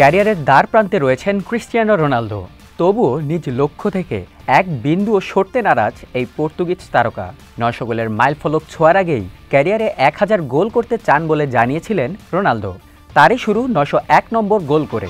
ক্যারিয়ারের দ্বার প্রান্তে রয়েছেন ক্রিস্টিয়ানো রোনালদো, তবুও নিজ লক্ষ্য থেকে এক বিন্দুও সরতে নারাজ এই পর্তুগিজ তারকা। ৯০০ গোলের মাইলফলক ছোঁয়ার আগেই ক্যারিয়ারে ১০০০ গোল করতে চান বলে জানিয়েছিলেন রোনালদো। তারই শুরু ৯০১ নম্বর গোল করে।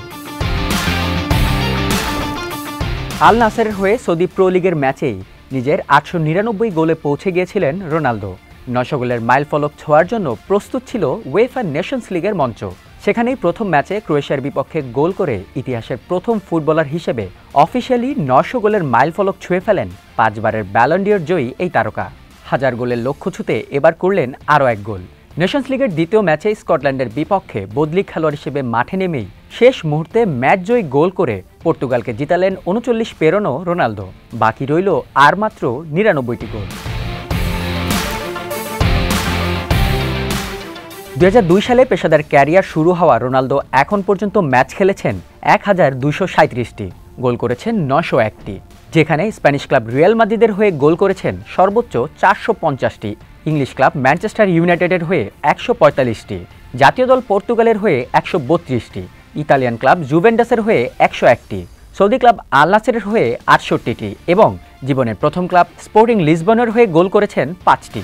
আল নাসেরের হয়ে সৌদি প্রো লিগের ম্যাচেই নিজের ৮৯৯ গোলে পৌঁছে গিয়েছিলেন রোনালদো। ৯০০ গোলের মাইলফলক ছোঁয়ার জন্য প্রস্তুত ছিল উয়েফা নেশনস লিগের মঞ্চ। সেখানেই প্রথম ম্যাচে ক্রোয়েশিয়ার বিপক্ষে গোল করে ইতিহাসের প্রথম ফুটবলার হিসেবে অফিশিয়ালি ৯০০ গোলের মাইলফলক ছুঁয়ে ফেলেন ৫ বারের ব্যালন ডি'র জয়ী এই তারকা। ১০০০ গোলের লক্ষ্য ছুঁতে এবার করলেন আরও এক গোল। নেশনস লিগের দ্বিতীয় ম্যাচে স্কটল্যান্ডের বিপক্ষে বদলি খেলোয়াড় হিসেবে মাঠে নেমেই শেষ মুহূর্তে ম্যাচ জয়ী গোল করে পর্তুগালকে জিতালেন ৩৯ পেরোনো রোনালদো। বাকি রইল আর মাত্র ৯৯টি গোল। ২০০২ সালে পেশাদার ক্যারিয়ার শুরু হওয়া রোনালদো এখন পর্যন্ত ম্যাচ খেলেছেন ১২৩৭টি, গোল করেছেন ৯০১টি, যেখানে স্প্যানিশ ক্লাব রিয়াল মাদ্রিদের হয়ে গোল করেছেন সর্বোচ্চ ৪৫০টি, ইংলিশ ক্লাব ম্যানচেস্টার ইউনাইটেডের হয়ে ১৪৫টি, জাতীয় দল পর্তুগালের হয়ে ১৩২টি, ইতালিয়ান ক্লাব জুভেন্টাসের হয়ে ১০১টি, সৌদি ক্লাব আল নাসেরের হয়ে ৬৮টি এবং জীবনের প্রথম ক্লাব স্পোর্টিং লিসবনের হয়ে গোল করেছেন ৫টি।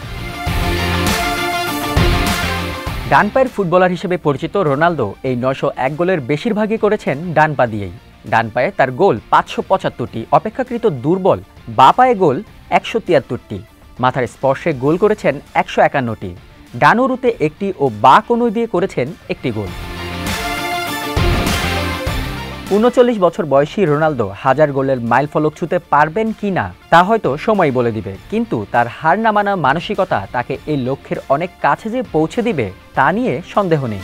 ডান পায়ের ফুটবলার হিসেবে পরিচিত রোনালদো এই ৯০১ গোলের বেশিরভাগই করেছেন ডান পা দিয়েই। ডান পায়ে তার গোল ৫৭৫টি, অপেক্ষাকৃত দুর্বল বাঁ পায়ে গোল ১৭৩টি, মাথার স্পর্শে গোল করেছেন ১৫১টি, ডান উরুতে একটি ও বাঁ কনুই দিয়ে করেছেন একটি গোল। ৩৯ বছর বয়সী রোনালদো ১০০০ গোলের মাইলফলক ছুঁতে পারবেন কি না তা হয়তো সময় বলে দিবে, কিন্তু তার হার না মানা মানসিকতা তাকে এই লক্ষ্যের অনেক কাছে যে পৌঁছে দিবে তা নিয়ে সন্দেহ নেই।